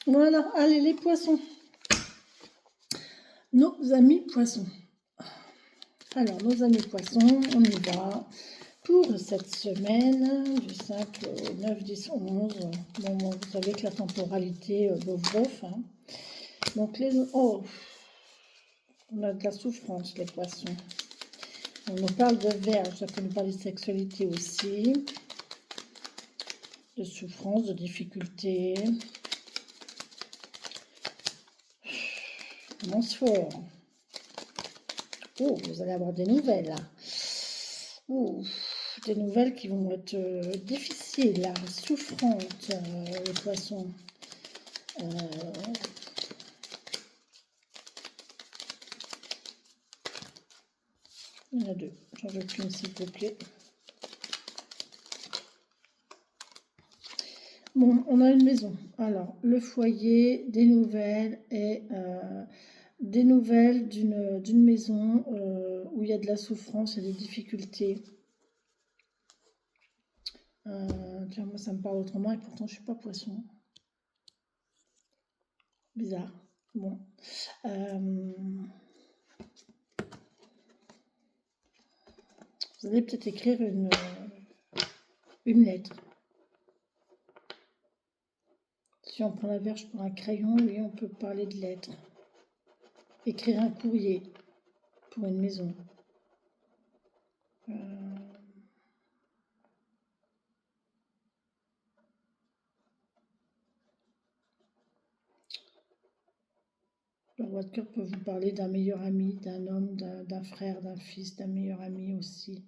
Voilà, allez les poissons. Nos amis poissons. Alors, nos amis poissons, on y va pour cette semaine du 5 au 9, 10, 11. Bon, vous savez que la temporalité, bof, hein. Donc, oh, on a de la souffrance, les poissons. On nous parle de verge, ça peut nous parler de sexualité aussi, de souffrance, de difficulté. Commence fort. Oh, vous allez avoir des nouvelles là. Oh, des nouvelles qui vont être difficiles, là, souffrantes, les poissons. Il y en a deux. J'en veux qu'une, s'il vous plaît. Bon, on a une maison. Alors, le foyer, des nouvelles et des nouvelles d'une maison où il y a de la souffrance et des difficultés. Tiens, moi, ça me parle autrement et pourtant, je ne suis pas poisson. Bizarre. Bon. Vous allez peut-être écrire une lettre. Si on prend la verge pour un crayon, oui, on peut parler de lettres. Écrire un courrier pour une maison. Le roi de cœur peut vous parler d'un meilleur ami, d'un homme, d'un frère, d'un fils, d'un meilleur ami aussi.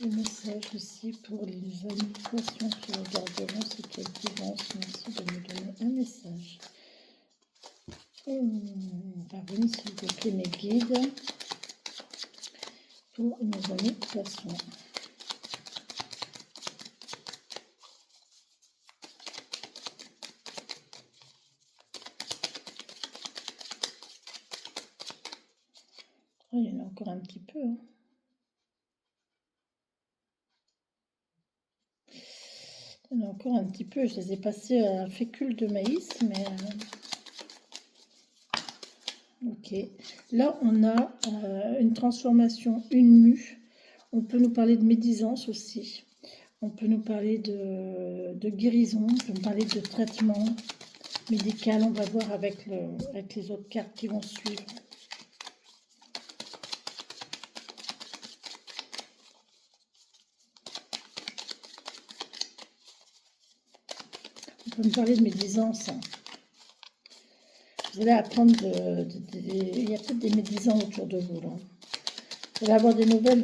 Le message aussi pour les amis poissons qui regarderont ce qu'elles vivent. Merci de me donner un message. Parvenez s'il vous plaît mes guides pour nos amis poissons. Oh, il y en a encore un petit peu. Hein. Il y en a encore un petit peu. Je les ai passés à fécule de maïs, mais... Ok. Là, on a une transformation, une mue. On peut nous parler de médisance aussi. On peut nous parler de guérison. On peut nous parler de traitement médical. On va voir avec les autres cartes qui vont suivre. On peut me parler de médisance. Vous allez apprendre il y a peut-être des médisants autour de vous, là. Vous allez avoir des nouvelles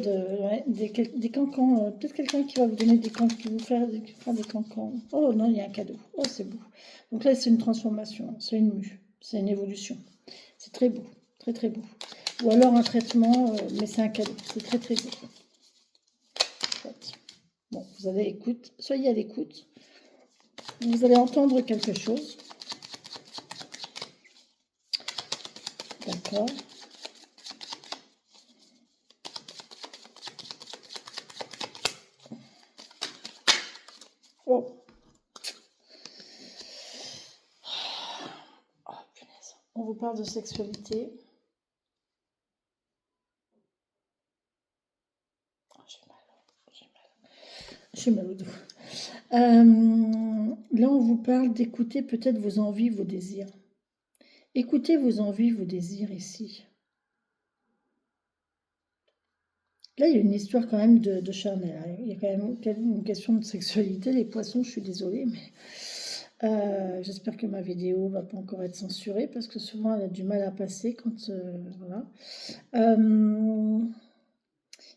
des cancans. Peut-être quelqu'un qui va vous donner des cancans, qui vous fera des cancans. Oh non, il y a un cadeau. Oh, c'est beau. Donc là, c'est une transformation, c'est une mue, c'est une évolution. C'est très beau, très très beau. Ou alors un traitement, mais c'est un cadeau. C'est très très beau. Bon, vous allez écoute, soyez à l'écoute. Vous allez entendre quelque chose. D'accord. Oh. Oh, punaise. On vous parle de sexualité. Oh, j'ai mal au dos. Là, on vous parle d'écouter peut-être vos envies, vos désirs. Écoutez vos envies, vos désirs ici. Là, il y a une histoire quand même de charnel. Hein. Il y a quand même une question de sexualité. Les poissons, je suis désolée, mais j'espère que ma vidéo va pas encore être censurée parce que souvent, elle a du mal à passer quand... voilà.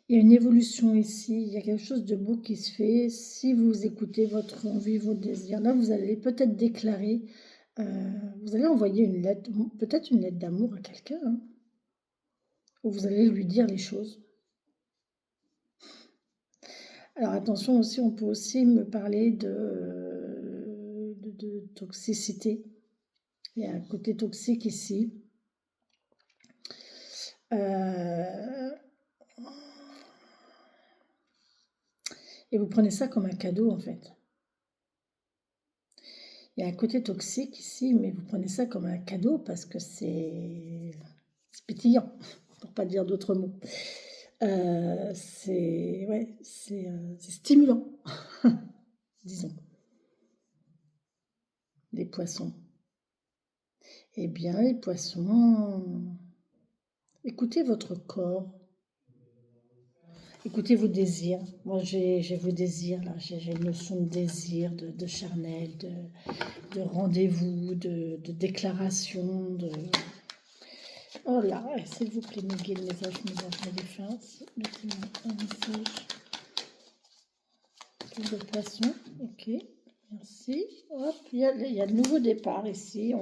Il y a une évolution ici, il y a quelque chose de beau qui se fait. Si vous écoutez votre envie, vos désirs, là, vous allez peut-être déclarer, vous allez envoyer une lettre, peut-être une lettre d'amour à quelqu'un, hein, où vous allez lui dire les choses. Alors attention aussi, on peut aussi me parler de toxicité. Il y a un côté toxique ici. Et vous prenez ça comme un cadeau, en fait. Il y a un côté toxique ici, mais vous prenez ça comme un cadeau parce que c'est pétillant, pour pas dire d'autres mots. C'est ouais, c'est stimulant, disons, les poissons. Eh bien, les poissons, écoutez votre corps, écoutez vos désirs. Moi, j'ai vos désirs, là. J'ai une notion de désir, de charnel, de rendez-vous, de déclaration, de... Oh là, s'il vous plaît, me guide, mes anges, mes défunts. Mettez-moi un message pour le poisson. Ok, merci. Hop, il y a le nouveau départ ici.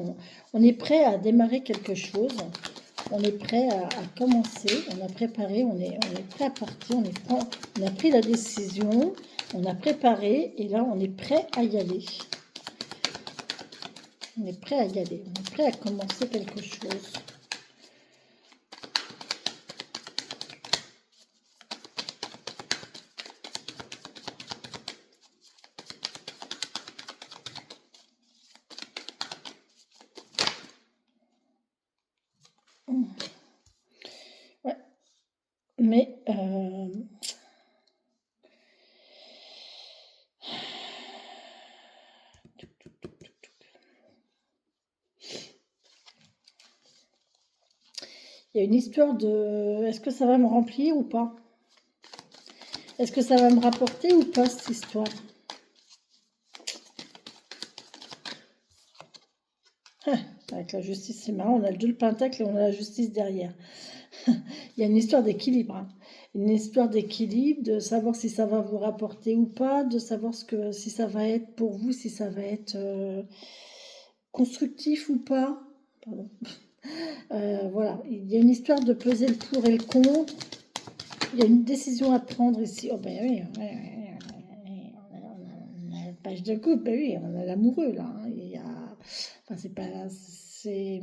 On est prêt à démarrer quelque chose. On est prêt à commencer. On a préparé, on est prêt à partir. On a pris la décision. On a préparé et là, on est prêt à y aller. On est prêt à y aller. On est prêt à commencer quelque chose. Ouais, mais il y a une histoire de... Est-ce que ça va me remplir ou pas? Est-ce que ça va me rapporter ou pas, cette histoire? Avec la justice, c'est marrant. On a le 2 de pentacle et on a la justice derrière. Il y a une histoire d'équilibre. Hein. Une histoire d'équilibre, de savoir si ça va vous rapporter ou pas, de savoir si ça va être pour vous, si ça va être constructif ou pas. Pardon. Voilà, il y a une histoire de peser le pour et le contre. Il y a une décision à prendre ici. Oh ben oui, on a la page de couple, ben oui, on a l'amoureux là. Hein. Il y a, enfin c'est pas, c'est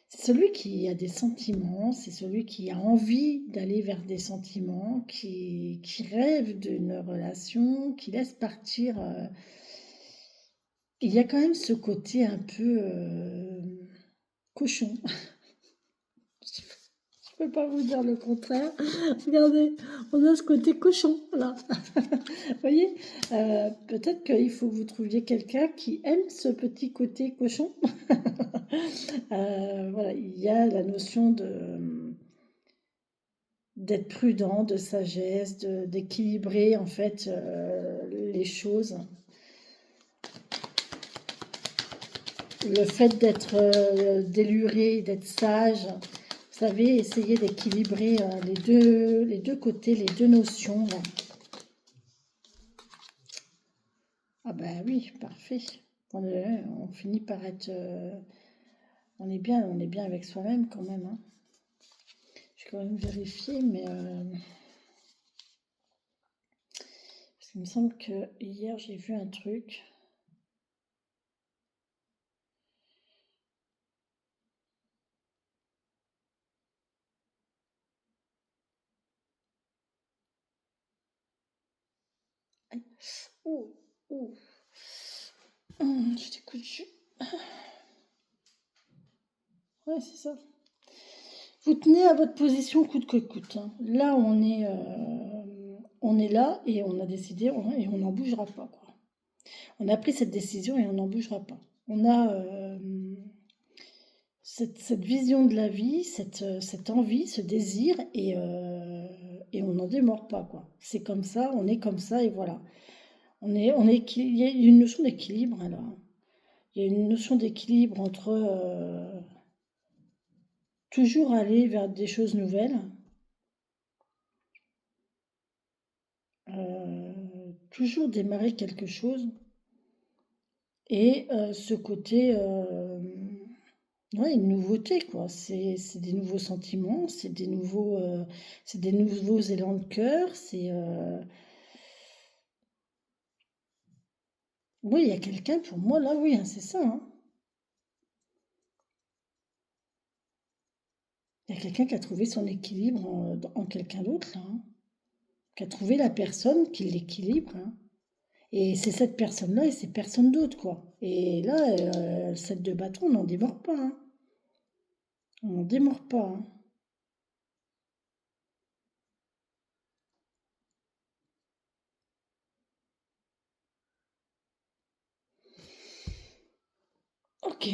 celui qui a des sentiments, c'est celui qui a envie d'aller vers des sentiments, qui rêve d'une relation, qui laisse partir. Il y a quand même ce côté un peu cochon. Je ne peux pas vous dire le contraire. Regardez, on a ce côté cochon, là. Vous voyez, peut-être qu'il faut que vous trouviez quelqu'un qui aime ce petit côté cochon. Voilà, il y a la notion d'être prudent, de sagesse, d'équilibrer, en fait, les choses. Le fait d'être déluré, d'être sage, vous savez, essayer d'équilibrer les deux côtés, les deux notions. Là. Ah ben oui, parfait. On finit par être... on est bien avec soi-même quand même. Hein. Je vais quand même vérifier, mais... parce qu'il me semble que hier, j'ai vu un truc... Oh, oh. Je t'écoute. Ouais, c'est ça. Vous tenez à votre position coûte que coûte. Hein. Là, on est là et on a décidé et on n'en bougera pas. Quoi. On a pris cette décision et on n'en bougera pas. On a cette vision de la vie, cette envie, ce désir et on n'en démord pas. Quoi. C'est comme ça, on est comme ça et voilà. Il y a une notion d'équilibre alors. Il y a une notion d'équilibre entre toujours aller vers des choses nouvelles, toujours démarrer quelque chose, et ce côté, ouais, une nouveauté, quoi. C'est des nouveaux sentiments, c'est des nouveaux élans de cœur, oui, il y a quelqu'un pour moi, là, oui, hein, c'est ça, hein. Il y a quelqu'un qui a trouvé son équilibre en quelqu'un d'autre, là, hein. qu'à trouver la personne qui l'équilibre, hein. Et c'est cette personne-là et c'est personne d'autre, quoi. Et là, le 7 de bâton, on n'en démord pas, hein. On n'en démord pas, hein. Ok.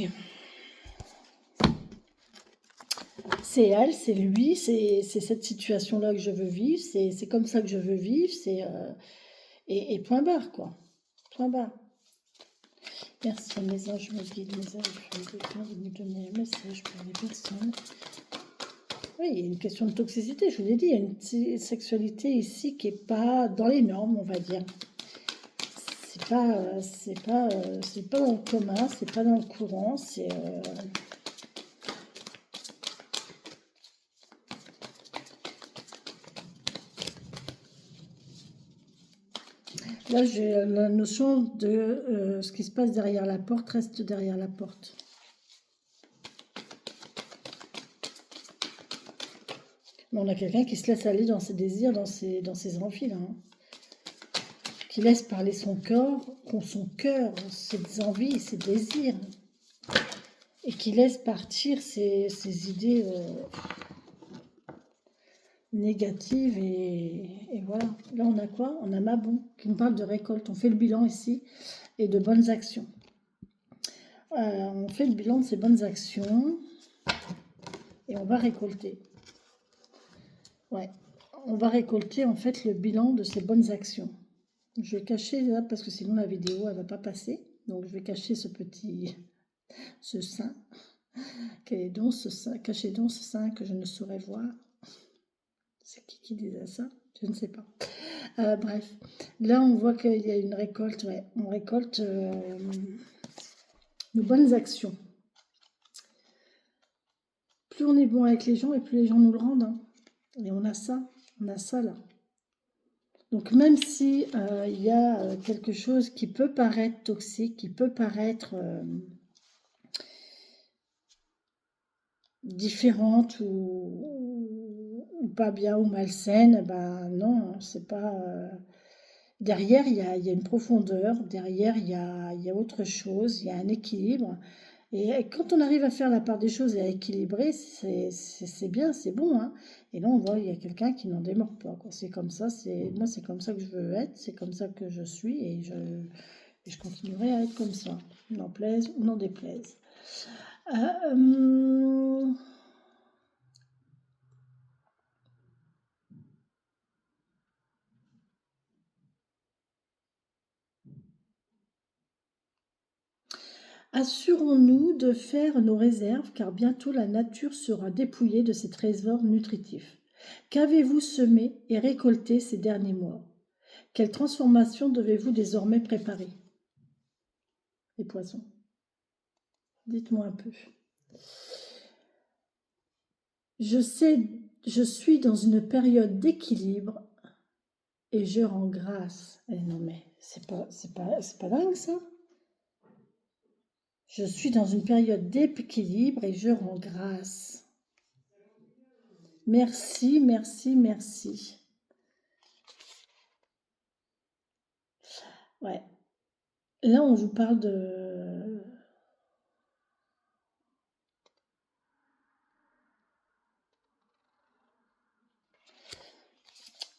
C'est elle, c'est lui, c'est cette situation-là que je veux vivre, c'est comme ça que je veux vivre, et point barre, quoi. Point barre. Merci mes anges, mes guides, mes anges, le temps de nous donner un message pour les personnes. Oui, il y a une question de toxicité, je vous l'ai dit, il y a une sexualité ici qui n'est pas dans les normes, on va dire. C'est pas dans le commun, c'est pas dans le courant, c'est... Là, j'ai la notion de ce qui se passe derrière la porte reste derrière la porte. Mais on a quelqu'un qui se laisse aller dans ses désirs, dans ses envies, là, hein. Qui laisse parler son cœur, ses envies, ses désirs. Et qui laisse partir ses idées négatives. Et voilà. Là, on a quoi? On a Mabon qui nous parle de récolte. On fait le bilan ici et de bonnes actions. On fait le bilan de ces bonnes actions et on va récolter. Ouais, on va récolter en fait le bilan de ces bonnes actions. Je vais cacher là parce que sinon la vidéo elle va pas passer. Donc je vais cacher ce sein. Quel est donc ce sein? Cachez donc ce sein que je ne saurais voir. C'est qui disait ça? Je ne sais pas. Bref, là on voit qu'il y a une récolte. Ouais, on récolte nos bonnes actions. Plus on est bon avec les gens et plus les gens nous le rendent, hein. Et on a ça là. Donc même si il y a quelque chose qui peut paraître toxique, qui peut paraître différente ou pas bien ou malsaine, ben non, c'est pas... Derrière, il y a une profondeur, derrière, il y a autre chose, il y a un équilibre. Et quand on arrive à faire la part des choses et à équilibrer, c'est bien, c'est bon, hein. Et là, on voit, il y a quelqu'un qui n'en démord pas, quoi. C'est comme ça, moi, c'est comme ça que je veux être, c'est comme ça que je suis, et je continuerai à être comme ça, n'en plaise ou n'en déplaise. Assurons-nous de faire nos réserves, car bientôt la nature sera dépouillée de ses trésors nutritifs. Qu'avez-vous semé et récolté ces derniers mois? Quelle transformation devez-vous désormais préparer? Les poissons, dites-moi un peu. Je suis dans une période d'équilibre et je rends grâce. Eh non mais c'est pas dingue ça? Je suis dans une période d'équilibre et je rends grâce. Merci, merci, merci. Ouais. Là, on vous parle de...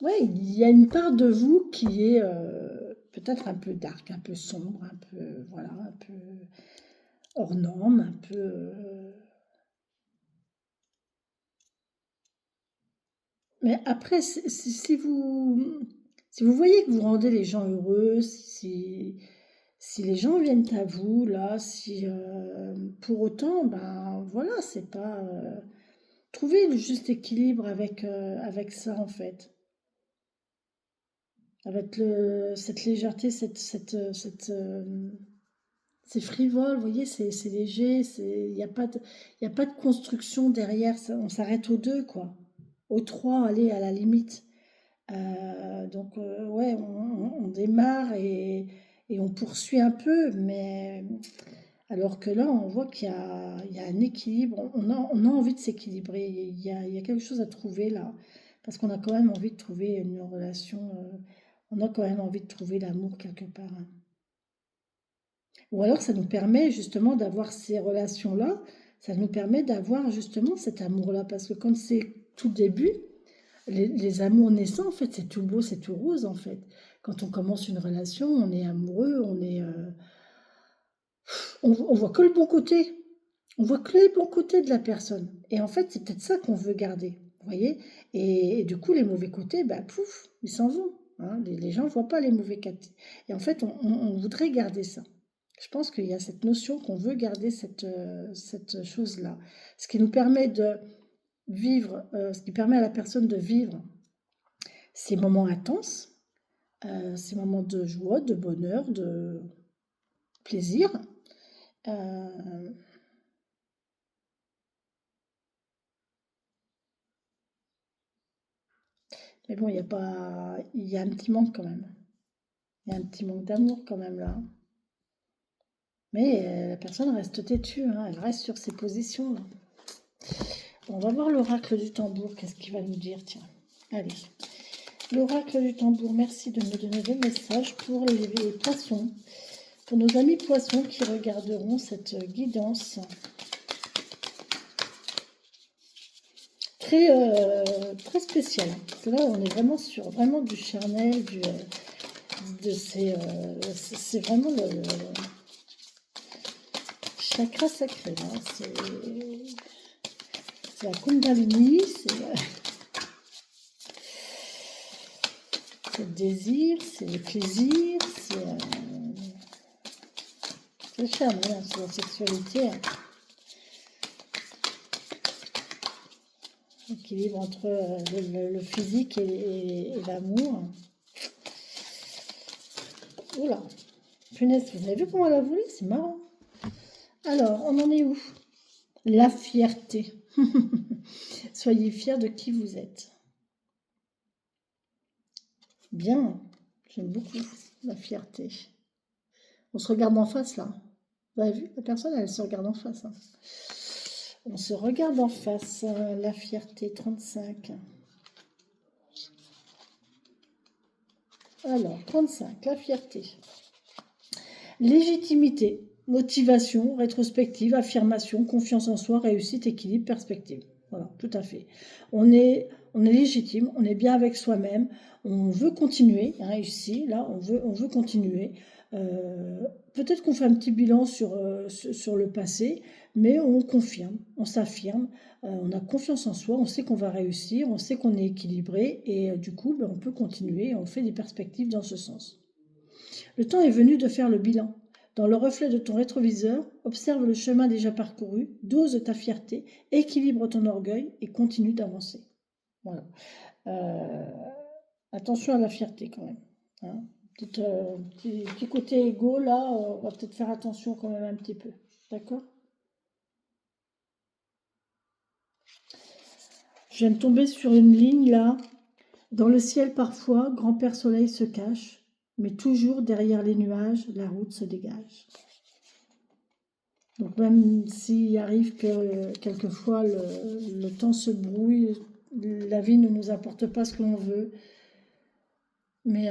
Ouais, il y a une part de vous qui est peut-être un peu dark, un peu sombre, un peu, voilà, un peu hors norme, un peu... Mais après, si vous voyez que vous rendez les gens heureux, si les gens viennent à vous, là, si pour autant, ben voilà, c'est pas... Trouvez le juste équilibre avec ça, en fait. Avec cette légèreté, c'est frivole, vous voyez, c'est léger, il n'y a pas de construction derrière, on s'arrête aux deux, quoi. Aux trois, allez, à la limite. Donc, ouais, on démarre et on poursuit un peu, mais alors que là, on voit qu'il y a un équilibre, on a envie de s'équilibrer, il y a quelque chose à trouver là. Parce qu'on a quand même envie de trouver une relation, on a quand même envie de trouver l'amour quelque part, hein. Ou alors ça nous permet justement d'avoir ces relations-là, ça nous permet d'avoir justement cet amour-là. Parce que quand c'est tout début, les amours naissants, en fait, c'est tout beau, c'est tout rose, en fait. Quand on commence une relation, on est amoureux, on voit que le bon côté. On voit que les bons côtés de la personne. Et en fait, c'est peut-être ça qu'on veut garder, vous voyez. Et du coup, les mauvais côtés, bah, pouf, ils s'en vont, hein. Les gens ne voient pas les mauvais côtés. Et en fait, on voudrait garder ça. Je pense qu'il y a cette notion qu'on veut garder cette chose-là. Ce qui nous permet de vivre, ce qui permet à la personne de vivre ces moments intenses, ces moments de joie, de bonheur, de plaisir. Euh, mais bon, il y a un petit manque quand même. Il y a un petit manque d'amour quand même là. Mais la personne reste têtue, hein, elle reste sur ses positions là. Bon, on va voir l'oracle du tambour, qu'est-ce qu'il va nous dire, tiens. Allez. L'oracle du tambour, merci de me donner des messages pour les poissons. Pour nos amis poissons qui regarderont cette guidance. Très, très spéciale. Parce que là, on est vraiment sur vraiment du charnel, c'est vraiment le chakra sacré. Hein. C'est la Kundalini, c'est le désir, c'est le plaisir, c'est le charme, hein, c'est la sexualité. Hein. L'équilibre entre le physique et l'amour. Oula, punaise, vous avez vu comment elle a volé? C'est marrant. Alors, on en est où? La fierté. Soyez fiers de qui vous êtes. Bien, j'aime beaucoup la fierté. On se regarde en face là. Vous avez vu, la personne, elle se regarde en face. Hein. On se regarde en face. La fierté, 35. Alors, 35, la fierté. Légitimité, motivation, rétrospective, affirmation, confiance en soi, réussite, équilibre, perspective. Voilà, tout à fait. On est légitime, on est bien avec soi-même, on veut continuer, hein, ici, là, on veut continuer. Peut-être qu'on fait un petit bilan sur le passé, mais on confirme, on s'affirme, on a confiance en soi, on sait qu'on va réussir, on sait qu'on est équilibré, et du coup, ben, on peut continuer, on fait des perspectives dans ce sens. Le temps est venu de faire le bilan. Dans le reflet de ton rétroviseur, observe le chemin déjà parcouru, dose ta fierté, équilibre ton orgueil et continue d'avancer. Voilà. Attention à la fierté quand même. Hein. Petit côté égo, là, on va peut-être faire attention quand même un petit peu. D'accord? Je viens de tomber sur une ligne là. Dans le ciel parfois, grand-père soleil se cache, mais toujours derrière les nuages, la route se dégage. Donc même s'il arrive que quelquefois le temps se brouille, la vie ne nous apporte pas ce qu'on veut, mais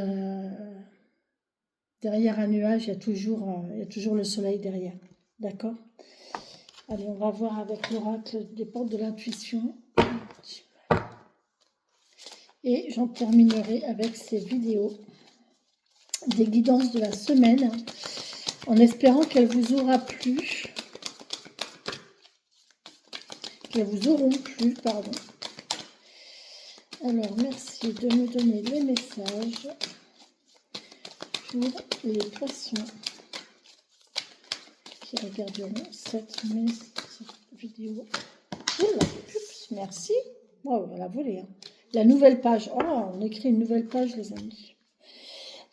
derrière un nuage, il y a toujours le soleil derrière. D'accord? Allez, on va voir avec l'oracle des portes de l'intuition. Et j'en terminerai avec ces vidéos des guidances de la semaine, en espérant qu'elles vous auront plu. Qu'elles vous auront plu, pardon. Alors, merci de me donner les messages pour les poissons qui regarderont cette vidéo. Oula, merci. Wow, elle a volé. Hein. La nouvelle page. Oh, on écrit une nouvelle page, les amis.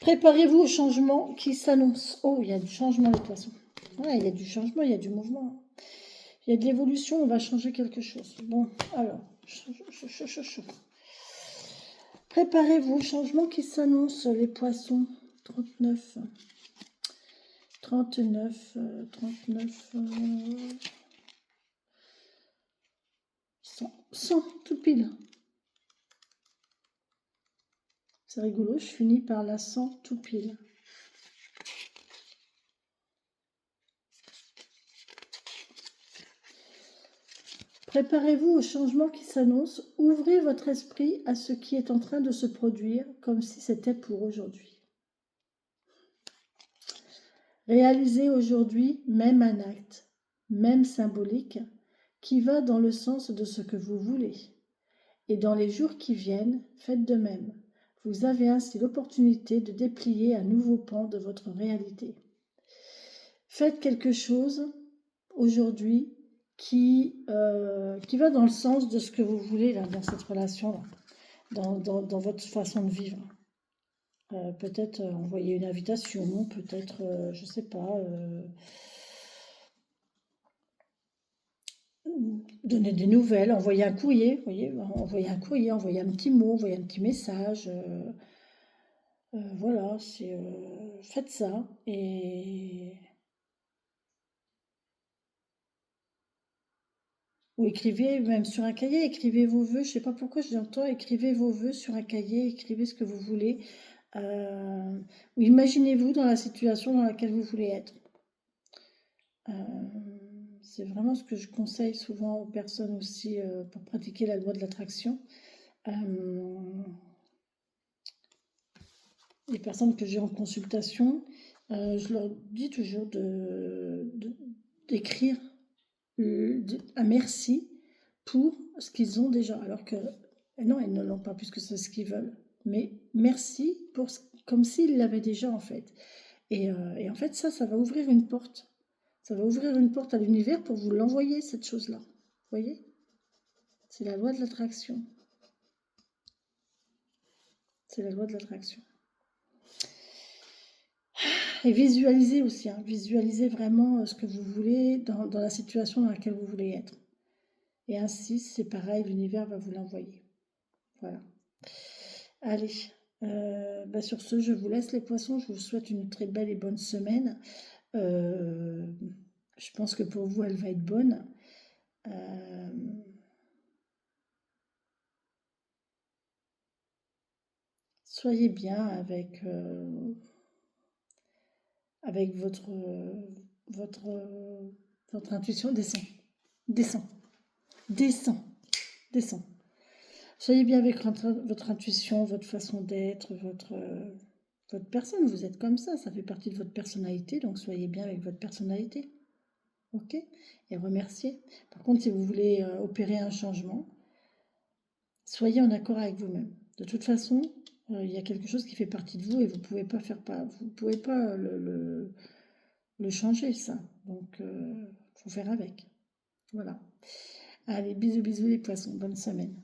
Préparez-vous au changement qui s'annonce. Oh, il y a du changement, les poissons. Ouais, il y a du changement, il y a du mouvement. Il y a de l'évolution, on va changer quelque chose. Bon, alors. Préparez-vous au changement qui s'annonce, les poissons. 39. 39. 100, tout pile. C'est rigolo, je finis par la 100 tout pile. Préparez-vous au changement qui s'annonce. Ouvrez votre esprit à ce qui est en train de se produire comme si c'était pour aujourd'hui. Réalisez aujourd'hui même un acte, même symbolique, qui va dans le sens de ce que vous voulez. Et dans les jours qui viennent, faites de même. Vous avez ainsi l'opportunité de déplier un nouveau pan de votre réalité. Faites quelque chose aujourd'hui qui va dans le sens de ce que vous voulez là, dans cette relation-là, dans votre façon de vivre. Peut-être envoyer une invitation, peut-être, je ne sais pas, donner des nouvelles, envoyer un courrier, vous voyez, envoyer un courrier, envoyer un petit mot, envoyer un petit message. Voilà, faites ça et... Ou écrivez même sur un cahier, écrivez vos vœux. Je ne sais pas pourquoi je l'entends, écrivez vos vœux sur un cahier, écrivez ce que vous voulez. Ou imaginez-vous dans la situation dans laquelle vous voulez être. C'est vraiment ce que je conseille souvent aux personnes aussi pour pratiquer la loi de l'attraction. Les personnes que j'ai en consultation, je leur dis toujours d'écrire un merci pour ce qu'ils ont déjà, alors que non, ils ne l'ont pas puisque c'est ce qu'ils veulent, mais merci pour comme s'ils l'avaient déjà en fait. Et en fait ça va ouvrir une porte. Ça va ouvrir une porte à l'univers pour vous l'envoyer, cette chose-là. Vous voyez? C'est la loi de l'attraction. C'est la loi de l'attraction. Et visualisez aussi, hein, visualisez vraiment ce que vous voulez dans la situation dans laquelle vous voulez être. Et ainsi, c'est pareil, l'univers va vous l'envoyer. Voilà. Allez, sur ce, je vous laisse les poissons. Je vous souhaite une très belle et bonne semaine. Je pense que pour vous, elle va être bonne. Soyez bien avec votre intuition. Descend. Soyez bien avec votre intuition, votre façon d'être, votre personne. Vous êtes comme ça fait partie de votre personnalité, donc soyez bien avec votre personnalité. Ok? Et remerciez. Par contre, si vous voulez opérer un changement, soyez en accord avec vous-même. De toute façon, il y a quelque chose qui fait partie de vous et vous ne pouvez pas le changer, ça. Donc, il faut faire avec. Voilà. Allez, bisous, bisous les poissons. Bonne semaine.